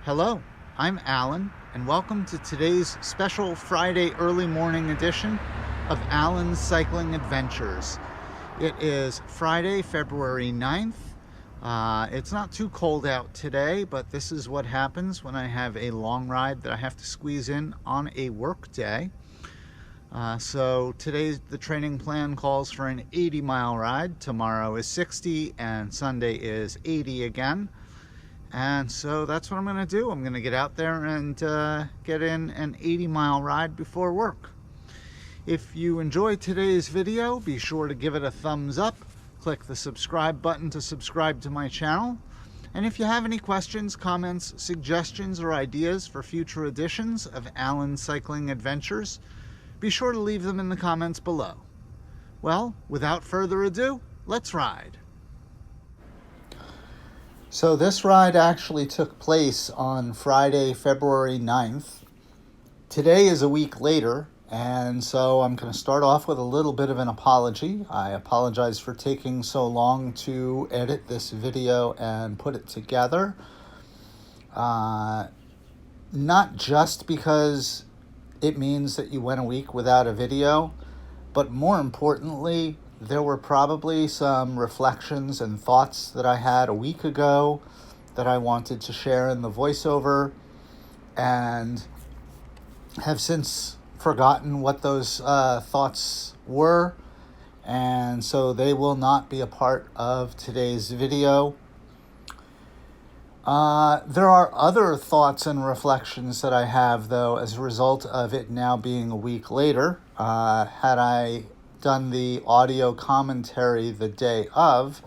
Hello, I'm Alan, and welcome to today's special Friday early morning edition of Alan's Cycling Adventures. It is Friday, February 9th. It's not too cold out today, but this is what happens when I have a long ride that I have to squeeze in on a work day. So today the training plan calls for an 80-mile ride. Tomorrow is 60 and Sunday is 80 again. And so that's what I'm going to do. I'm going to get out there and get in an 80-mile ride before work. If you enjoyed today's video, be sure to give it a thumbs up. Click the subscribe button to subscribe to my channel. And if you have any questions, comments, suggestions, or ideas for future editions of Alan's Cycling Adventures, be sure to leave them in the comments below. Well, without further ado, let's ride. So this ride actually took place on Friday, February 9th. Today is a week later, and so I'm going to start off with a little bit of an apology. I apologize for taking so long to edit this video and put it together. Not just because it means that you went a week without a video, but more importantly, there were probably some reflections and thoughts that I had a week ago that I wanted to share in the voiceover and have since forgotten what those thoughts were, and so they will not be a part of today's video. There are other thoughts and reflections that I have, though, as a result of it now being a week later. Had I done the audio commentary the day of,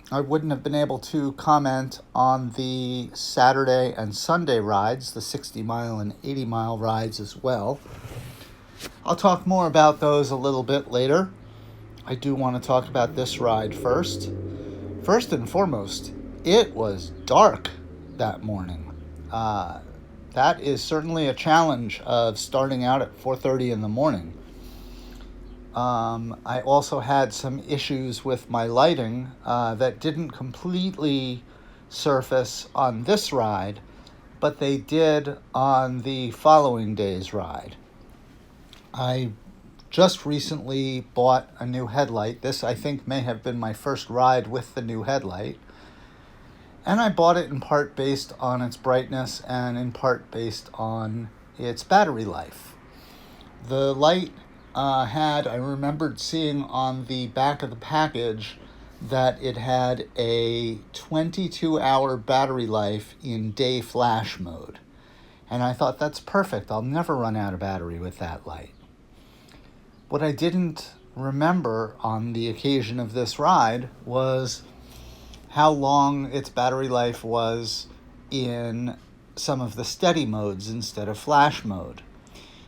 I wouldn't have been able to comment on the Saturday and Sunday rides, the 60-mile and 80-mile rides as well. I'll talk more about those a little bit later. I do want to talk about this ride first. First and foremost, it was dark that morning. That is certainly a challenge of starting out at 4:30 in the morning. I also had some issues with my lighting that didn't completely surface on this ride, but they did on the following day's ride. I just recently bought a new headlight. This, I think, may have been my first ride with the new headlight. And I bought it in part based on its brightness and in part based on its battery life. The light I remembered seeing on the back of the package that it had a 22-hour battery life in day flash mode. And I thought, that's perfect. I'll never run out of battery with that light. What I didn't remember on the occasion of this ride was how long its battery life was in some of the steady modes instead of flash mode.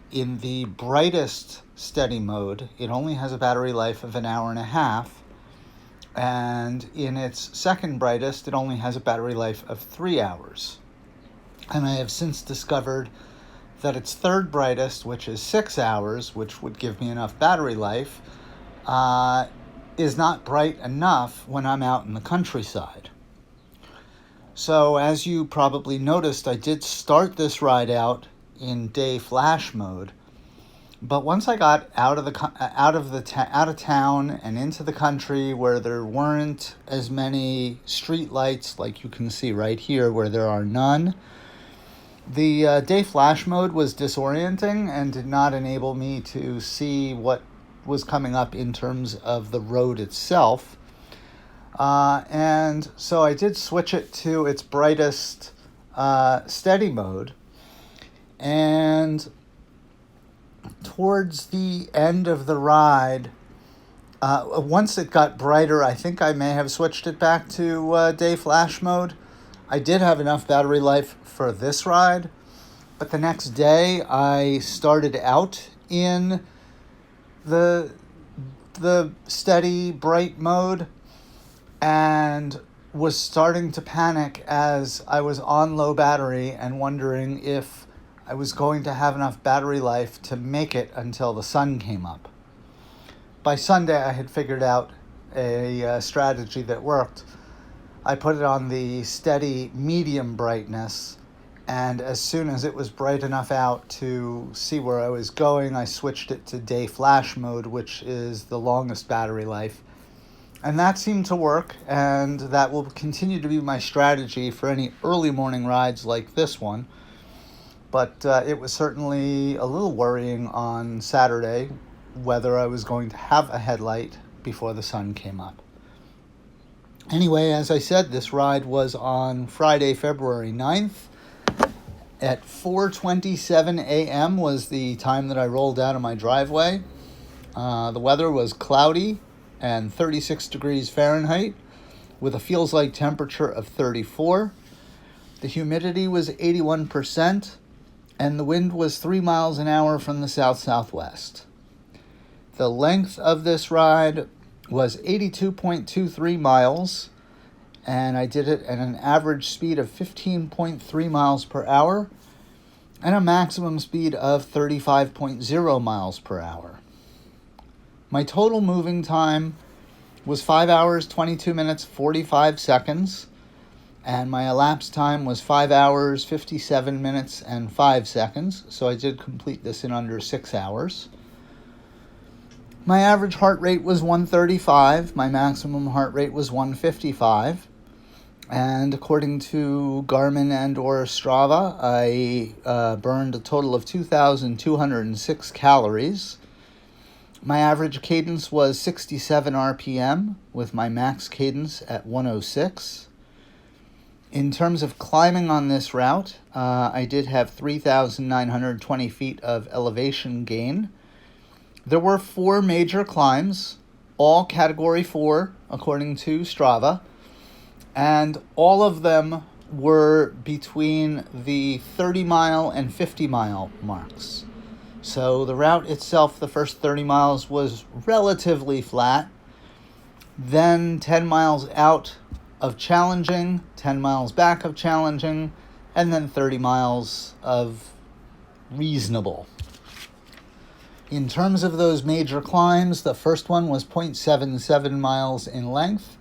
In the brightest steady mode, it only has a battery life of an hour and a half, and in its second brightest, it only has a battery life of 3 hours. And I have since discovered that its third brightest, which is 6 hours, which would give me enough battery life, is not bright enough when I'm out in the countryside. So as you probably noticed, I did start this ride out in day flash mode, but once I got out of town and into the country where there weren't as many street lights, like you can see right here where there are none, the day flash mode was disorienting and did not enable me to see what was coming up in terms of the road itself. And so I did switch it to its brightest steady mode. And towards the end of the ride, once it got brighter, I think I may have switched it back to day flash mode. I did have enough battery life for this ride, but the next day I started out in the steady bright mode and was starting to panic as I was on low battery and wondering if I was going to have enough battery life to make it until the sun came up. By Sunday, I had figured out a strategy that worked. I put it on the steady medium brightness And as soon as it was bright enough out to see where I was going, I switched it to day flash mode, which is the longest battery life. And that seemed to work, and that will continue to be my strategy for any early morning rides like this one. But it was certainly a little worrying on Saturday whether I was going to have a headlight before the sun came up. Anyway, as I said, this ride was on Friday, February 9th. At 4:27 a.m. was the time that I rolled out of my driveway. The weather was cloudy and 36 degrees Fahrenheit with a feels like temperature of 34. The humidity was 81% and the wind was 3 miles an hour from the south-southwest. The length of this ride was 82.23 miles, and I did it at an average speed of 15.3 miles per hour and a maximum speed of 35.0 miles per hour. My total moving time was 5 hours, 22 minutes, 45 seconds, and my elapsed time was 5 hours, 57 minutes, and 5 seconds, so I did complete this in under 6 hours. My average heart rate was 135, my maximum heart rate was 155, and according to Garmin and or Strava, I burned a total of 2,206 calories. My average cadence was 67 RPM, with my max cadence at 106. In terms of climbing on this route, I did have 3,920 feet of elevation gain. There were 4 major climbs, all Category 4, according to Strava, and all of them were between the 30-mile and 50-mile marks. So the route itself, the first 30 miles, was relatively flat. Then 10 miles out of challenging, 10 miles back of challenging, and then 30 miles of reasonable. In terms of those major climbs, the first one was 0.77 miles in length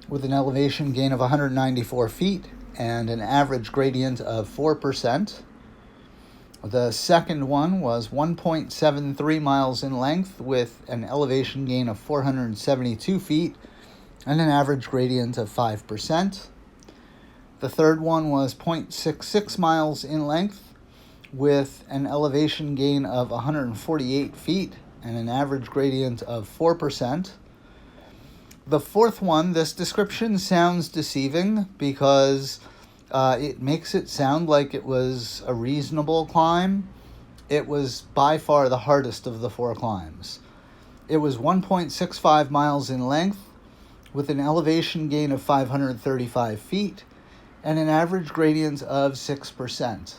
with an elevation gain of 194 feet and an average gradient of 4%. The second one was 1.73 miles in length with an elevation gain of 472 feet and an average gradient of 5%. The third one was 0.66 miles in length with an elevation gain of 148 feet and an average gradient of 4%. The fourth one, this description sounds deceiving because it makes it sound like it was a reasonable climb. It was by far the hardest of the 4 climbs. It was 1.65 miles in length with an elevation gain of 535 feet and an average gradient of 6%.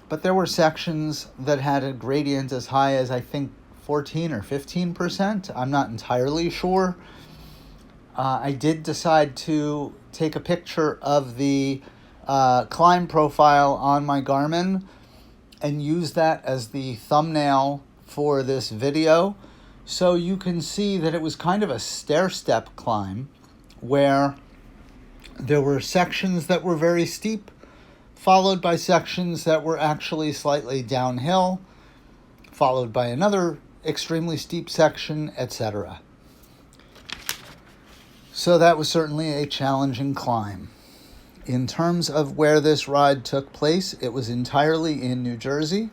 But there were sections that had a gradient as high as, I think, 14 or 15%. I'm not entirely sure. I did decide to take a picture of the climb profile on my Garmin and use that as the thumbnail for this video. So you can see that it was kind of a stair-step climb where there were sections that were very steep, followed by sections that were actually slightly downhill, followed by another extremely steep section, etc. So that was certainly a challenging climb. In terms of where this ride took place, it was entirely in New Jersey.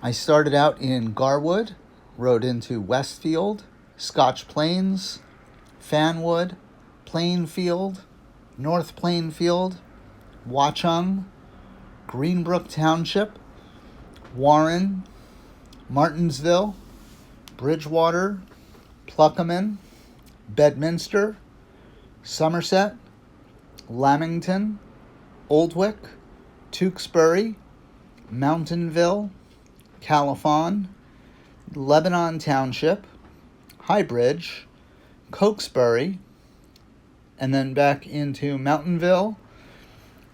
I started out in Garwood, rode into Westfield, Scotch Plains, Fanwood, Plainfield, North Plainfield, Watchung, Greenbrook Township, Warren, Martinsville, Bridgewater, Pluckaman, Bedminster, Somerset, Lamington, Oldwick, Tewksbury, Mountainville, Califon, Lebanon Township, Highbridge, Cokesbury, and then back into Mountainville,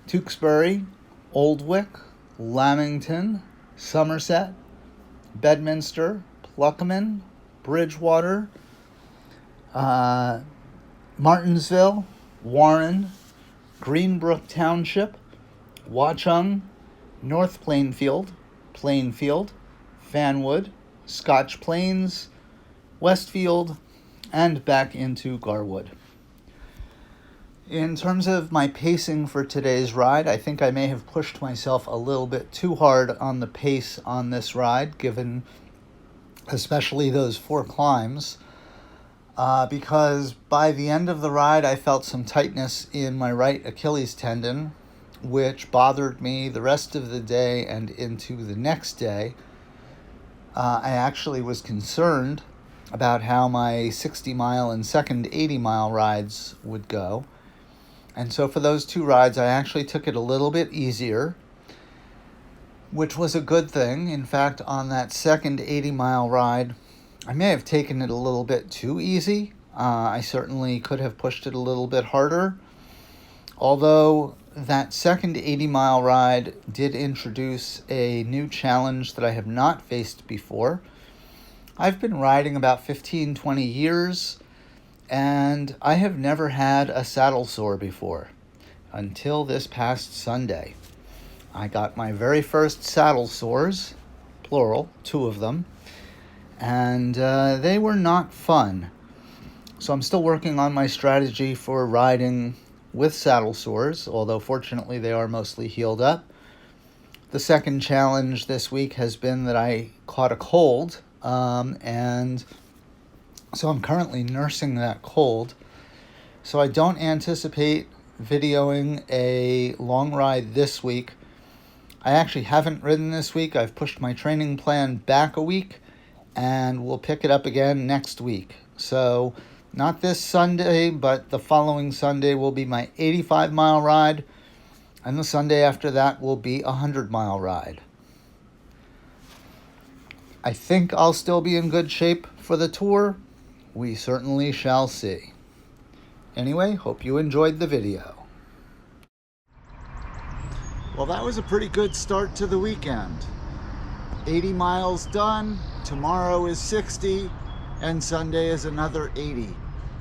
Tewksbury, Oldwick, Lamington, Somerset, Bedminster, Pluckaman, Bridgewater, Martinsville, Warren, Greenbrook Township, Watchung, North Plainfield, Plainfield, Fanwood, Scotch Plains, Westfield, and back into Garwood. In terms of my pacing for today's ride, I think I may have pushed myself a little bit too hard on the pace on this ride, given especially those 4 climbs, because by the end of the ride I felt some tightness in my right Achilles tendon, which bothered me the rest of the day and into the next day. I actually was concerned about how my 60-mile and second 80-mile rides would go. And so for those 2 rides, I actually took it a little bit easier, which was a good thing. In fact, on that second 80-mile ride, I may have taken it a little bit too easy. I certainly could have pushed it a little bit harder. Although that second 80-mile ride did introduce a new challenge that I have not faced before. I've been riding about 15-20 years, and I have never had a saddle sore before until this past Sunday. I got my very first saddle sores, plural, 2 of them, and they were not fun. So I'm still working on my strategy for riding with saddle sores, although fortunately they are mostly healed up. The second challenge this week has been that I caught a cold, and so I'm currently nursing that cold. So I don't anticipate videoing a long ride this week. I actually haven't ridden this week. I've pushed my training plan back a week, and we'll pick it up again next week. So not this Sunday, but the following Sunday will be my 85-mile ride, and the Sunday after that will be a 100-mile ride. I think I'll still be in good shape for the tour. We certainly shall see. Anyway, hope you enjoyed the video. Well, that was a pretty good start to the weekend. 80 miles done, tomorrow is 60, and Sunday is another 80.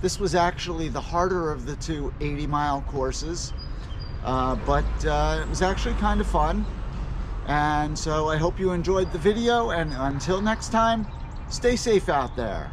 This was actually the harder of the 2 80-mile courses, but it was actually kind of fun. And so I hope you enjoyed the video, and until next time, stay safe out there.